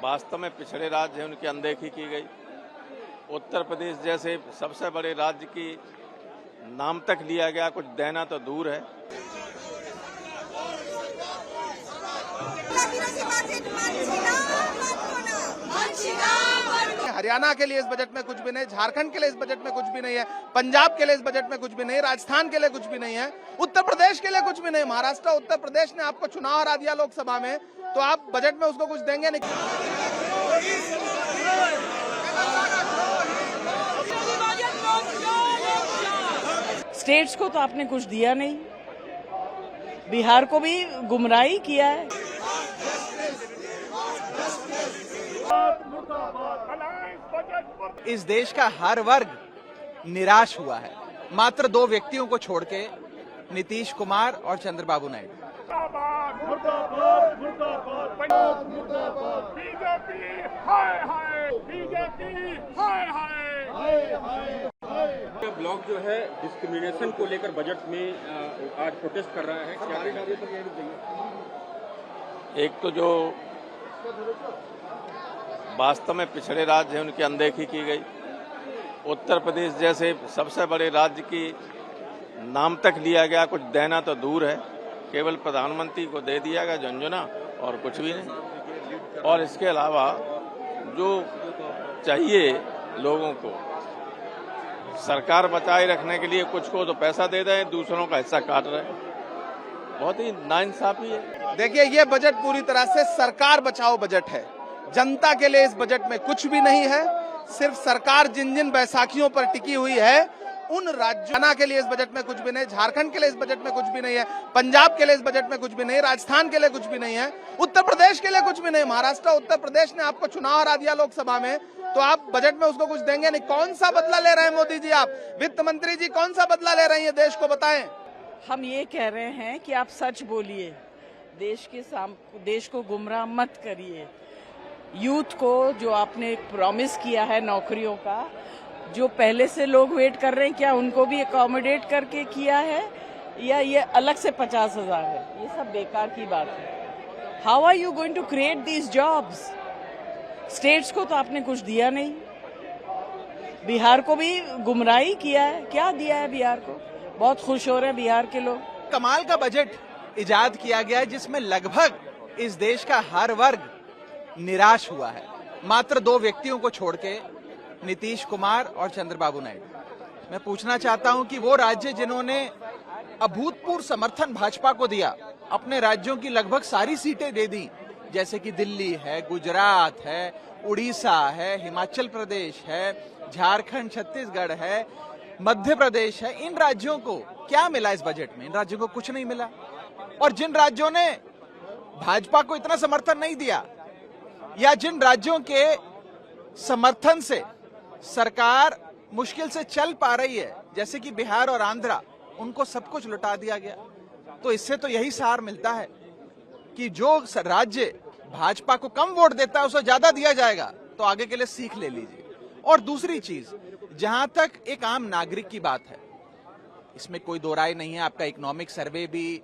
वास्तव में पिछड़े राज्य हैं उनकी अनदेखी की गई। उत्तर प्रदेश जैसे सबसे बड़े राज्य की नाम तक लिया गया, कुछ देना तो दूर है। हरियाणा के लिए इस बजट में कुछ भी नहीं, झारखंड के लिए इस बजट में कुछ भी नहीं है, पंजाब के लिए इस बजट में कुछ भी नहीं, राजस्थान के लिए कुछ भी नहीं है, उत्तर प्रदेश के लिए कुछ भी नहीं। महाराष्ट्र उत्तर प्रदेश ने आपको चुनाव हरा दिया लोकसभा में, तो आप बजट में उसको कुछ देंगे नहीं। स्टेट्स को तो आपने कुछ दिया नहीं, बिहार को भी गुमराही किया है। इस देश का हर वर्ग निराश हुआ है, मात्र दो व्यक्तियों को छोड़ के, नीतीश कुमार और चंद्रबाबू नायडू। ब्लॉक जो है डिस्क्रिमिनेशन को लेकर बजट में आज प्रोटेस्ट कर रहा है, क्या? एक तो जो वास्तव में पिछड़े राज्य हैं उनकी अनदेखी की गई। उत्तर प्रदेश जैसे सबसे बड़े राज्य की नाम तक लिया गया, कुछ देना तो दूर है। केवल प्रधानमंत्री को दे दिया गया झुनझुना और कुछ भी नहीं। और इसके अलावा जो चाहिए लोगों को, सरकार बचाए रखने के लिए कुछ को तो पैसा दे रहे हैं, दूसरों का हिस्सा काट रहे हैं। बहुत ही नाइंसाफी है। देखिए, ये बजट पूरी तरह से सरकार बचाओ बजट है। जनता के लिए इस बजट में कुछ भी नहीं है। सिर्फ सरकार जिन जिन बैसाखियों पर टिकी हुई है उन राज्यों के लिए इस बजट में कुछ भी नहीं, झारखंड के लिए इस बजट में कुछ भी नहीं है, पंजाब के लिए इस बजट में कुछ भी नहीं, राजस्थान के लिए कुछ भी नहीं है, उत्तर प्रदेश के लिए कुछ भी नहीं। महाराष्ट्र उत्तर प्रदेश ने आपको चुनाव हरा दिया लोकसभा में, तो आप बजट में उसको कुछ देंगे नहीं। कौन सा बदला ले रहे हैं मोदी जी? आप वित्त मंत्री जी कौन सा बदला ले रहे हैं, ये देश को बताएं। हम ये कह रहे हैं कि आप सच बोलिए, देश को गुमराह मत करिए। यूथ को जो आपने प्रॉमिस किया है नौकरियों का, जो पहले से लोग वेट कर रहे हैं, क्या उनको भी अकोमोडेट करके किया है या ये अलग से 50,000 है? ये सब बेकार की बात है। How are you going to create these jobs? States को तो आपने कुछ दिया नहीं, बिहार को भी गुमराही किया है। क्या दिया है बिहार को? बहुत खुश हो रहे हैं बिहार के लोग। कमाल का बजट इजाद किया गया है जिसमें लगभग इस देश का हर वर्ग निराश हुआ है, मात्र दो व्यक्तियों को छोड़ के, नीतीश कुमार और चंद्रबाबू नायडू। मैं पूछना चाहता हूं कि वो राज्य जिन्होंने अभूतपूर्व समर्थन भाजपा को दिया, अपने राज्यों की लगभग सारी सीटें दे दी, जैसे कि दिल्ली है, गुजरात है, उड़ीसा है, हिमाचल प्रदेश है, झारखंड, छत्तीसगढ़ है, मध्य प्रदेश है, इन राज्यों को क्या मिला इस बजट में? इन राज्यों को कुछ नहीं मिला। और जिन राज्यों ने भाजपा को इतना समर्थन नहीं दिया, या जिन राज्यों के समर्थन से सरकार मुश्किल से चल पा रही है, जैसे कि बिहार और आंध्रा, उनको सब कुछ लुटा दिया गया। तो इससे तो यही सार मिलता है कि जो राज्य भाजपा को कम वोट देता है उसे ज्यादा दिया जाएगा। तो आगे के लिए सीख ले लीजिए। और दूसरी चीज, जहां तक एक आम नागरिक की बात है, इसमें कोई दो राय नहीं है। आपका इकोनॉमिक सर्वे भी,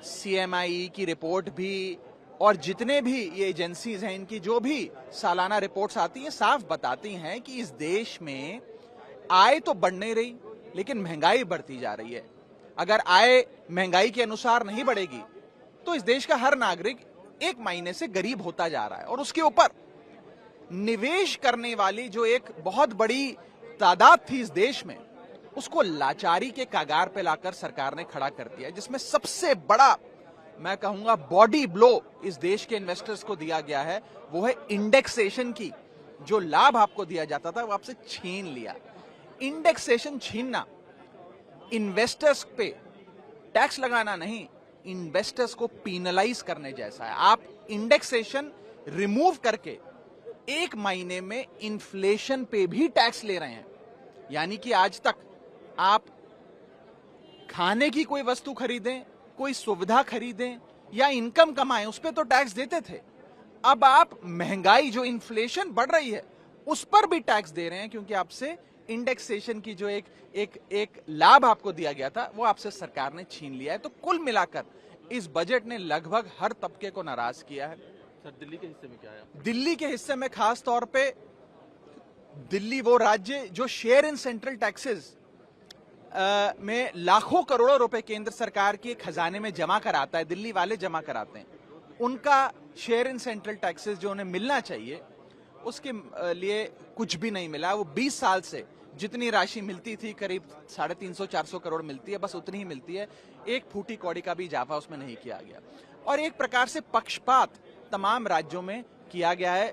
CMI की रिपोर्ट भी, और जितने भी ये एजेंसीज हैं, इनकी जो भी सालाना रिपोर्ट्स आती हैं, साफ बताती हैं कि इस देश में आय तो बढ़ नहीं रही, लेकिन महंगाई बढ़ती जा रही है। अगर आय महंगाई के अनुसार नहीं बढ़ेगी तो इस देश का हर नागरिक एक महीने से गरीब होता जा रहा है। और उसके ऊपर निवेश करने वाली जो एक बहुत बड़ी तादाद थी इस देश में, उसको लाचारी के कगार पे लाकर सरकार ने खड़ा कर दिया, जिसमें सबसे बड़ा, मैं कहूंगा, बॉडी ब्लो इस देश के इन्वेस्टर्स को दिया गया है, वो है इंडेक्सेशन की। जो लाभ आपको दिया जाता था वो आपसे छीन लिया। इंडेक्सेशन छीनना इन्वेस्टर्स पे टैक्स लगाना नहीं, इन्वेस्टर्स को पीनलाइज करने जैसा है। आप इंडेक्सेशन रिमूव करके एक महीने में इन्फ्लेशन पे भी टैक्स ले रहे हैं। यानी कि आज तक आप खाने की कोई वस्तु खरीदें, कोई सुविधा खरीदें या इनकम कमाएं, उस पर तो टैक्स देते थे। अब आप महंगाई, जो इन्फ्लेशन बढ़ रही है, उस पर भी टैक्स दे रहे हैं, क्योंकि आपसे इंडेक्सेशन की जो एक लाभ आपको दिया गया था वो आपसे सरकार ने छीन लिया है। तो कुल मिलाकर इस बजट ने लगभग हर तबके को नाराज किया है। सर दिल्ली के हिस्से में क्या है? दिल्ली के हिस्से में खास तौर पे दिल्ली वो राज्य जो शेयर इन सेंट्रल टैक्सेस में लाखों करोड़ों रुपए केंद्र सरकार के खजाने में जमा कराता है, दिल्ली वाले जमा कराते हैं, उनका शेयर इन सेंट्रल टैक्सेस जो उन्हें मिलना चाहिए उसके लिए कुछ भी नहीं मिला। वो 20 साल से जितनी राशि मिलती थी, करीब 350-400 करोड़ मिलती है, बस उतनी ही मिलती है। एक फूटी कौड़ी का भी इजाफा उसमें नहीं किया गया और एक प्रकार से पक्षपात तमाम राज्यों में किया गया है।